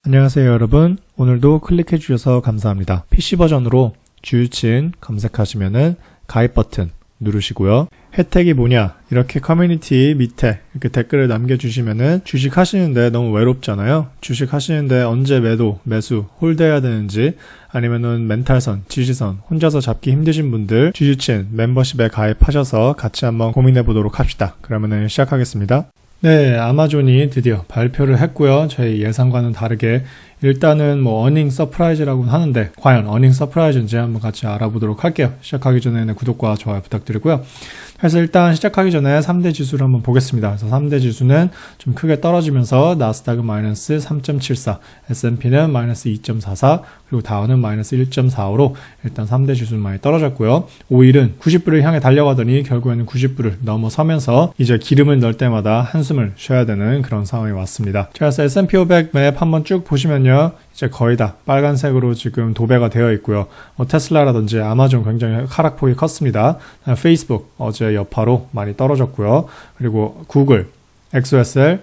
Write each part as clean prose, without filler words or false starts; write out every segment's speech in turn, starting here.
안녕하세요 여러분. 오늘도 클릭해 주셔서 감사합니다. PC 버전으로 주유친 검색하시면은 가입 버튼 누르시고요. 혜택이 뭐냐, 이렇게 커뮤니티 밑에 이렇게 댓글을 남겨주시면은 주식 하시는데 너무 외롭잖아요. 주식 하시는데 언제 매수 홀드해야 되는지, 아니면은 멘탈선, 지지선 혼자서 잡기 힘드신 분들 주유친 멤버십에 가입하셔서 같이 한번 고민해 보도록 합시다. 그러면은 시작하겠습니다. 네, 아마존이 드디어 발표를 했고요. 저희 예상과는 다르게 일단은 어닝 서프라이즈라고는 하는데 과연 어닝 서프라이즈인지 한번 같이 알아보도록 할게요. 시작하기 전에는 구독과 좋아요 부탁드리고요. 그래서 일단 시작하기 전에 3대 지수를 한번 보겠습니다. 그래서 3대 지수는 좀 크게 떨어지면서 나스닥은 마이너스 3.74, S&P는 마이너스 2.44, 그리고 다우는 마이너스 1.45로 일단 3대 지수는 많이 떨어졌고요. 5일은 90불을 향해 달려가더니 결국에는 90불을 넘어서면서 이제 기름을 넣을 때마다 한숨을 쉬어야 되는 그런 상황이 왔습니다. 자, 그래서 S&P 500 맵 한번 쭉 보시면요, 이제 거의 다 빨간색으로 지금 도배가 되어 있고요. 테슬라라든지 아마존 굉장히 하락폭이 컸습니다. 페이스북 어제 여파로 많이 떨어졌고요. 그리고 구글, XOSL,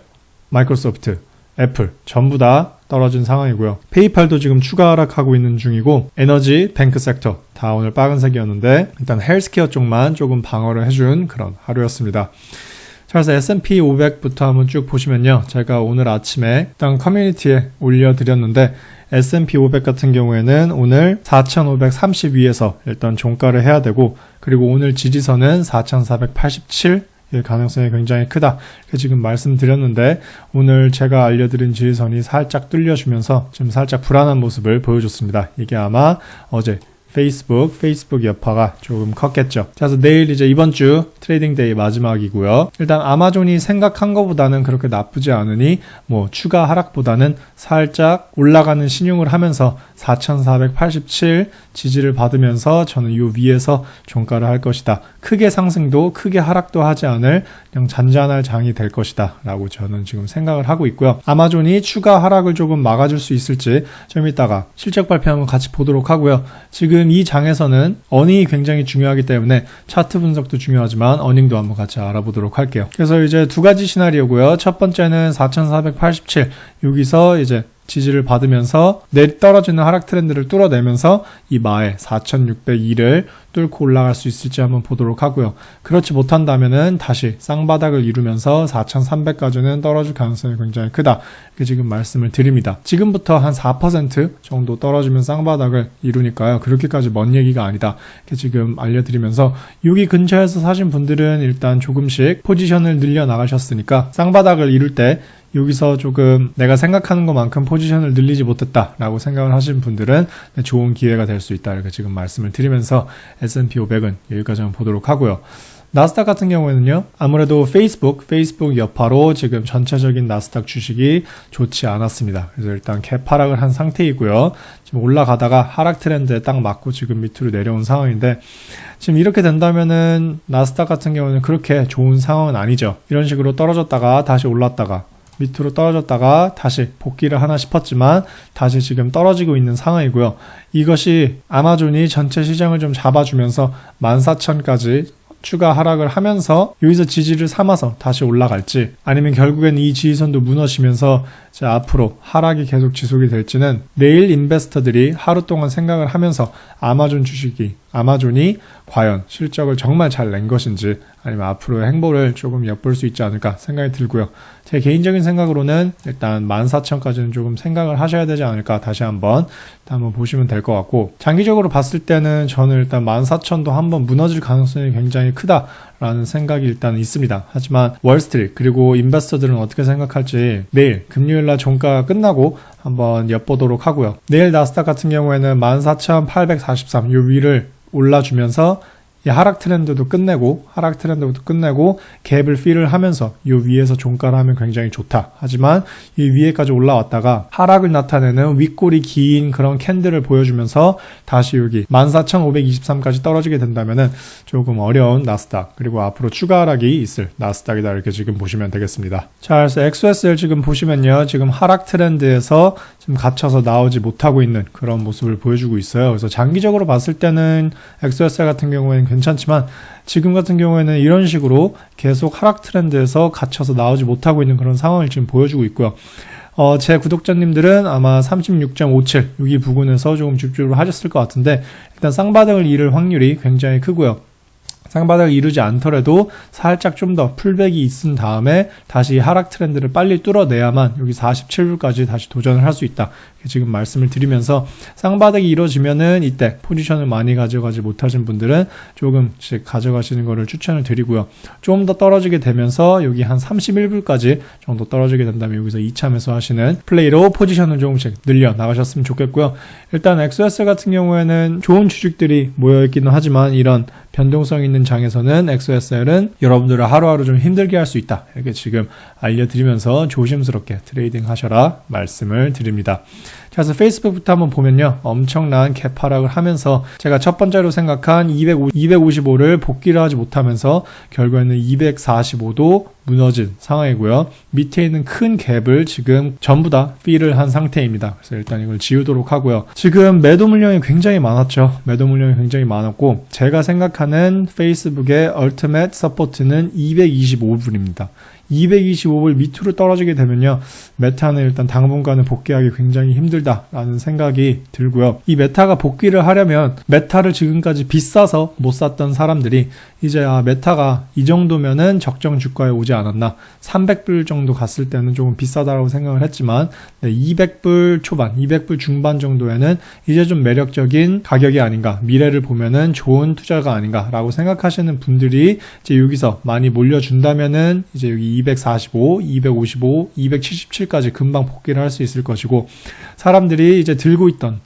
마이크로소프트, 애플 전부 다 떨어진 상황이고요. 페이팔도 지금 추가 하락하고 있는 중이고, 에너지, 뱅크 섹터 다 오늘 빨간색이었는데 일단 헬스케어 쪽만 조금 방어를 해준 그런 하루였습니다. 그래서 S&P 500부터 한번 쭉 보시면요, 제가 오늘 아침에 일단 커뮤니티에 올려드렸는데 S&P 500 같은 경우에는 오늘 4,532에서 일단 종가를 해야 되고, 그리고 오늘 지지선은 4,487 가능성이 굉장히 크다 이렇게 지금 말씀드렸는데, 오늘 제가 알려드린 지지선이 살짝 뚫려주면서 지금 살짝 불안한 모습을 보여줬습니다. 이게 아마 어제 페이스북 여파가 조금 컸겠죠. 그래서 내일 이제 이번 주 트레이딩 데이 마지막이고요. 일단 아마존이 생각한 것보다는 그렇게 나쁘지 않으니 추가 하락보다는 살짝 올라가는 신용을 하면서 4,487 지지를 받으면서 저는 이 위에서 종가를 할 것이다. 크게 상승도 크게 하락도 하지 않을 그냥 잔잔할 장이 될 것이다 라고 저는 지금 생각을 하고 있고요. 아마존이 추가 하락을 조금 막아줄 수 있을지 좀 이따가 실적 발표 한번 같이 보도록 하고요. 지금 이 장에서는 어닝이 굉장히 중요하기 때문에 차트 분석도 중요하지만 어닝도 한번 같이 알아보도록 할게요. 그래서 이제 두 가지 시나리오고요. 첫 번째는 4,487 여기서 이제 지지를 받으면서 떨어지는 하락 트렌드를 뚫어내면서 이 마에 4,602를 뚫고 올라갈 수 있을지 한번 보도록 하고요. 그렇지 못한다면은 다시 쌍바닥을 이루면서 4,300까지는 떨어질 가능성이 굉장히 크다 이렇게 지금 말씀을 드립니다. 지금부터 한 4% 정도 떨어지면 쌍바닥을 이루니까요, 그렇게까지 먼 얘기가 아니다 이렇게 지금 알려드리면서, 여기 근처에서 사신 분들은 일단 조금씩 포지션을 늘려 나가셨으니까 쌍바닥을 이룰 때 여기서 조금 내가 생각하는 것만큼 포지션을 늘리지 못했다라고 생각을 하신 분들은 좋은 기회가 될 수 있다 이렇게 지금 말씀을 드리면서 S&P 500은 여기까지 한번 보도록 하고요. 나스닥 같은 경우에는요, 아무래도 페이스북 여파로 지금 전체적인 나스닥 주식이 좋지 않았습니다. 그래서 일단 갭 하락을 한 상태이고요. 지금 올라가다가 하락 트렌드에 딱 맞고 지금 밑으로 내려온 상황인데, 지금 이렇게 된다면은 나스닥 같은 경우는 그렇게 좋은 상황은 아니죠. 이런 식으로 떨어졌다가 다시 올랐다가 밑으로 떨어졌다가 다시 복귀를 하나 싶었지만 다시 지금 떨어지고 있는 상황이고요. 이것이 아마존이 전체 시장을 좀 잡아주면서 14,000까지 추가 하락을 하면서 여기서 지지를 삼아서 다시 올라갈지, 아니면 결국엔 이 지지선도 무너지면서 이제 앞으로 하락이 계속 지속이 될지는 내일 인베스터들이 하루 동안 생각을 하면서 아마존이 과연 실적을 정말 잘 낸 것인지 아니면 앞으로의 행보를 조금 엿볼 수 있지 않을까 생각이 들고요. 제 개인적인 생각으로는 일단 14,000까지는 조금 생각을 하셔야 되지 않을까 다시 한번 보시면 될 것 같고, 장기적으로 봤을 때는 저는 일단 14,000도 한번 무너질 가능성이 굉장히 크다라는 생각이 일단 있습니다. 하지만 월스트리트 그리고 인베스터들은 어떻게 생각할지 내일 금요일날 종가가 끝나고 한번 엿보도록 하고요. 내일 나스닥 같은 경우에는 14,843 이 위를 올라주면서 이 하락 트렌드도 끝내고 갭을 필을 하면서 이 위에서 종가를 하면 굉장히 좋다. 하지만 이 위에까지 올라왔다가 하락을 나타내는 윗골이 긴 그런 캔들을 보여주면서 다시 여기 14,523까지 떨어지게 된다면은 조금 어려운 나스닥, 그리고 앞으로 추가 하락이 있을 나스닥이다 이렇게 지금 보시면 되겠습니다. 자, 그래서 XOSL 지금 보시면요, 지금 하락 트렌드에서 지금 갇혀서 나오지 못하고 있는 그런 모습을 보여주고 있어요. 그래서 장기적으로 봤을 때는 XOSL 같은 경우에는 괜찮지만 지금 같은 경우에는 이런 식으로 계속 하락 트렌드에서 갇혀서 나오지 못하고 있는 그런 상황을 지금 보여주고 있고요. 제 구독자님들은 아마 36.57 여기 부근에서 조금 집중을 하셨을 것 같은데 일단 쌍바닥을 이룰 확률이 굉장히 크고요. 쌍바닥을 이루지 않더라도 살짝 좀 더 풀백이 있은 다음에 다시 하락 트렌드를 빨리 뚫어내야만 여기 47불까지 다시 도전을 할 수 있다. 지금 말씀을 드리면서 쌍바닥이 이루어지면은 이때 포지션을 많이 가져가지 못하신 분들은 조금씩 가져가시는 것을 추천을 드리고요. 좀 더 떨어지게 되면서 여기 한 31불까지 정도 떨어지게 된다면 여기서 2차 매수하시는 플레이로 포지션을 조금씩 늘려 나가셨으면 좋겠고요. 일단 XOSR 같은 경우에는 좋은 주식들이 모여있기는 하지만 이런 변동성 있는 장에서는 XOSR은 여러분들을 하루하루 좀 힘들게 할 수 있다. 이렇게 지금 알려드리면서 조심스럽게 트레이딩 하셔라 말씀을 드립니다. 자, 그래서 페이스북부터 한번 보면요. 엄청난 갭 하락을 하면서 제가 첫 번째로 생각한 255를 복귀를 하지 못하면서 결국에는 245도 무너진 상황이고요. 밑에 있는 큰 갭을 지금 전부 다 필을 한 상태입니다. 그래서 일단 이걸 지우도록 하고요. 지금 매도 물량이 굉장히 많았죠. 매도 물량이 굉장히 많았고 제가 생각하는 페이스북의 얼티밋 서포트는 225불입니다. 225불 밑으로 떨어지게 되면요. 메타는 일단 당분간은 복귀하기 굉장히 힘들다라는 생각이 들고요. 이 메타가 복귀를 하려면 메타를 지금까지 비싸서 못 샀던 사람들이 이제 메타가 이 정도면은 적정 주가에 오지 않았나. 300불 정도 갔을 때는 조금 비싸다라고 생각을 했지만 200불 초반, 200불 중반 정도에는 이제 좀 매력적인 가격이 아닌가. 미래를 보면은 좋은 투자가 아닌가라고 생각하시는 분들이 이제 여기서 많이 몰려준다면은 이제 여기 245, 255, 277까지 금방 복귀를 할 수 있을 것이고 사람들이 이제 들고 있던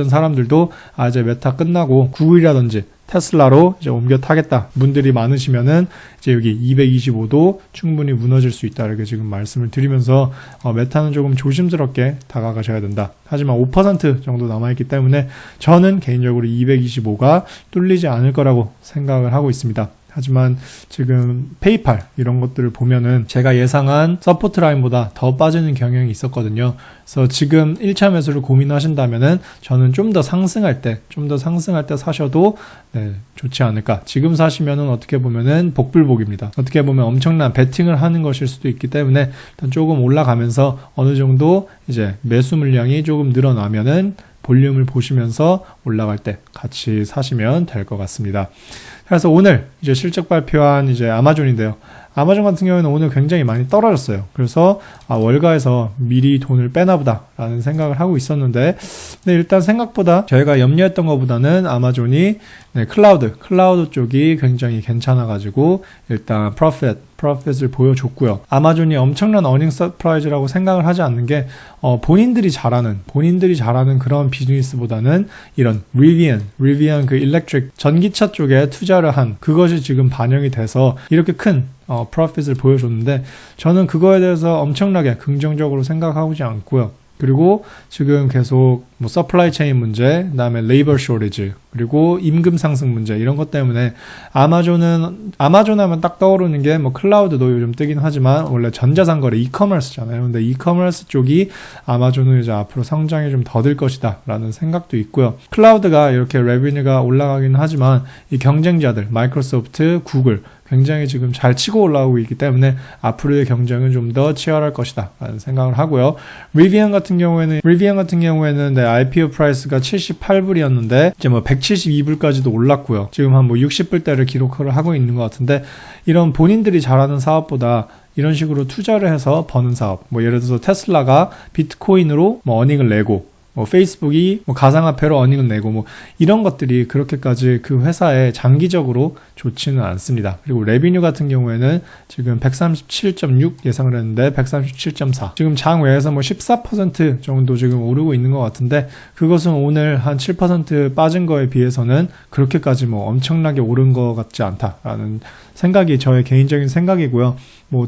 사람들도 이제 메타 끝나고 구글이라든지 테슬라로 이제 옮겨 타겠다 분들이 많으시면은 이제 여기 225도 충분히 무너질 수 있다 이렇게 지금 말씀을 드리면서 메타는 조금 조심스럽게 다가가셔야 된다. 하지만 5% 정도 남아있기 때문에 저는 개인적으로 225가 뚫리지 않을 거라고 생각을 하고 있습니다. 하지만 지금 페이팔 이런 것들을 보면은 제가 예상한 서포트 라인보다 더 빠지는 경향이 있었거든요. 그래서 지금 1차 매수를 고민하신다면은 저는 좀 더 상승할 때 사셔도 좋지 않을까. 지금 사시면은 어떻게 보면은 복불복입니다. 어떻게 보면 엄청난 베팅을 하는 것일 수도 있기 때문에 일단 조금 올라가면서 어느 정도 이제 매수 물량이 조금 늘어나면은 볼륨을 보시면서 올라갈 때 같이 사시면 될 것 같습니다. 그래서 오늘 이제 실적 발표한 이제 아마존인데요. 아마존 같은 경우에는 오늘 굉장히 많이 떨어졌어요. 그래서 월가에서 미리 돈을 빼나 보다 라는 생각을 하고 있었는데 일단 생각보다 저희가 염려했던 것보다는 아마존이 클라우드 쪽이 굉장히 괜찮아가지고 일단 프로핏을 보여줬고요. 아마존이 엄청난 어닝 서프라이즈라고 생각을 하지 않는 게 본인들이 잘하는 그런 비즈니스보다는 이런 리비안 그 일렉트릭 전기차 쪽에 투자를 한 그것이 지금 반영이 돼서 이렇게 큰 프로핏을 보여줬는데 저는 그거에 대해서 엄청나게 긍정적으로 생각하지 않고요. 그리고 지금 계속 서플라이 체인 문제, 그다음에 레이버 쇼리지, 그리고 임금 상승 문제 이런 것 때문에 아마존 하면 딱 떠오르는 게 클라우드도 요즘 뜨긴 하지만 원래 전자상 거래 이커머스잖아요. 근데 이커머스 쪽이 아마존은 이제 앞으로 성장이 좀 더딜 것이다라는 생각도 있고요. 클라우드가 이렇게 레비뉴가 올라가긴 하지만 이 경쟁자들 마이크로소프트, 구글 굉장히 지금 잘 치고 올라오고 있기 때문에 앞으로의 경쟁은 좀 더 치열할 것이다 라는 생각을 하고요. 리비안 같은 경우에는 IPO 프라이스가 78불이었는데 이제 172불까지도 올랐고요. 지금 한 60불대를 기록을 하고 있는 것 같은데 이런 본인들이 잘하는 사업보다 이런 식으로 투자를 해서 버는 사업, 예를 들어서 테슬라가 비트코인으로 어닝을 내고 페이스북이 가상화폐로 어닝을 내고 이런 것들이 그렇게까지 그 회사에 장기적으로 좋지는 않습니다. 그리고 레비뉴 같은 경우에는 지금 137.6 예상을 했는데 137.4 지금 장외에서 14% 정도 지금 오르고 있는 것 같은데 그것은 오늘 한 7% 빠진 거에 비해서는 그렇게까지 엄청나게 오른 것 같지 않다라는 생각이 저의 개인적인 생각이고요.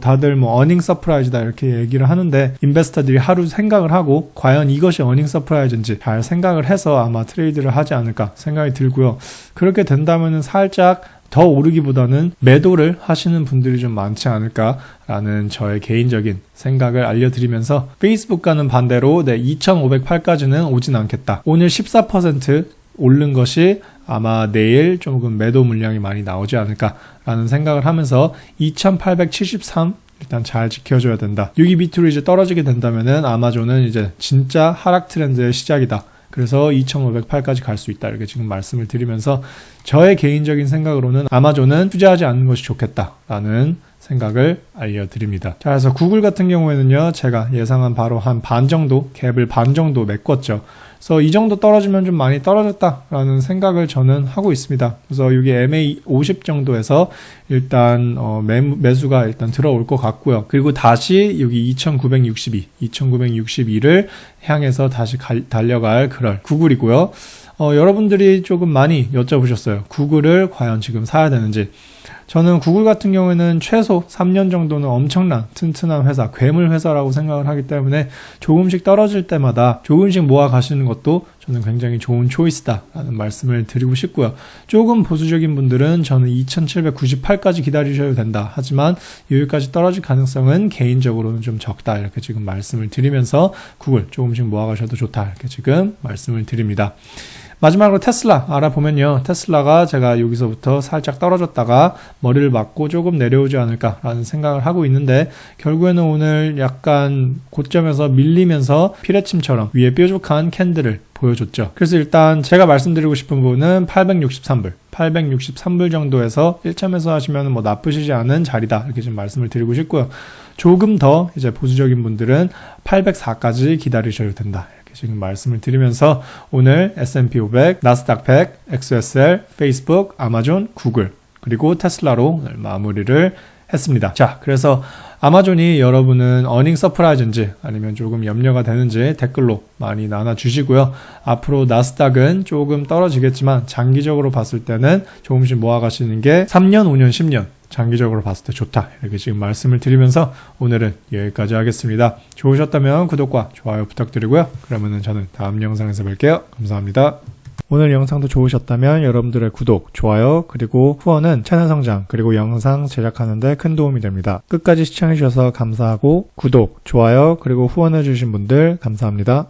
다들 어닝 서프라이즈다 이렇게 얘기를 하는데 인베스터들이 하루 생각을 하고 과연 이것이 어닝 서프라이즈인지 잘 생각을 해서 아마 트레이드를 하지 않을까 생각이 들고요. 그렇게 된다면은 살짝 더 오르기보다는 매도를 하시는 분들이 좀 많지 않을까라는 저의 개인적인 생각을 알려드리면서 페이스북과는 반대로 2508까지는 오진 않겠다. 오늘 14% 오른 것이 아마 내일 조금 매도 물량이 많이 나오지 않을까라는 생각을 하면서 2873 일단 잘 지켜줘야 된다. 6위 밑으로 이제 떨어지게 된다면은 아마존은 이제 진짜 하락 트렌드의 시작이다. 그래서 2,508까지 갈 수 있다. 이렇게 지금 말씀을 드리면서 저의 개인적인 생각으로는 아마존은 투자하지 않는 것이 좋겠다라는 생각을 알려드립니다. 자, 그래서 구글 같은 경우에는요, 제가 예상한 바로 한 반 정도, 갭을 반 정도 메꿨죠. 그래서 이 정도 떨어지면 좀 많이 떨어졌다라는 생각을 저는 하고 있습니다. 그래서 여기 MA50 정도에서 일단 매수가 일단 들어올 것 같고요. 그리고 다시 여기 2962를 향해서 다시 달려갈 그럴 구글이고요. 여러분들이 조금 많이 여쭤보셨어요. 구글을 과연 지금 사야 되는지. 저는 구글 같은 경우에는 최소 3년 정도는 엄청난 튼튼한 회사, 괴물 회사라고 생각을 하기 때문에 조금씩 떨어질 때마다 조금씩 모아 가시는 것도 저는 굉장히 좋은 초이스다라는 말씀을 드리고 싶고요. 조금 보수적인 분들은 저는 2798까지 기다리셔야 된다. 하지만 여기까지 떨어질 가능성은 개인적으로는 좀 적다. 이렇게 지금 말씀을 드리면서 구글 조금씩 모아 가셔도 좋다. 이렇게 지금 말씀을 드립니다. 마지막으로 테슬라 알아보면요. 테슬라가 제가 여기서부터 살짝 떨어졌다가 머리를 맞고 조금 내려오지 않을까라는 생각을 하고 있는데 결국에는 오늘 약간 고점에서 밀리면서 피레침처럼 위에 뾰족한 캔들을 보여줬죠. 그래서 일단 제가 말씀드리고 싶은 부분은 863불 정도에서 1점에서 하시면 뭐 나쁘시지 않은 자리다. 이렇게 좀 말씀을 드리고 싶고요. 조금 더 이제 보수적인 분들은 804까지 기다리셔야 된다. 지금 말씀을 드리면서 오늘 S&P 500, 나스닥 100, XSL, 페이스북, 아마존, 구글 그리고 테슬라로 오늘 마무리를 했습니다. 자, 그래서 아마존이 여러분은 어닝 서프라이즈인지 아니면 조금 염려가 되는지 댓글로 많이 나눠주시고요. 앞으로 나스닥은 조금 떨어지겠지만 장기적으로 봤을 때는 조금씩 모아가시는 게 3년, 5년, 10년 장기적으로 봤을 때 좋다. 이렇게 지금 말씀을 드리면서 오늘은 여기까지 하겠습니다. 좋으셨다면 구독과 좋아요 부탁드리고요. 그러면은 저는 다음 영상에서 뵐게요. 감사합니다. 오늘 영상도 좋으셨다면 여러분들의 구독, 좋아요, 그리고 후원은 채널 성장, 그리고 영상 제작하는 데 큰 도움이 됩니다. 끝까지 시청해주셔서 감사하고 구독, 좋아요, 그리고 후원해주신 분들 감사합니다.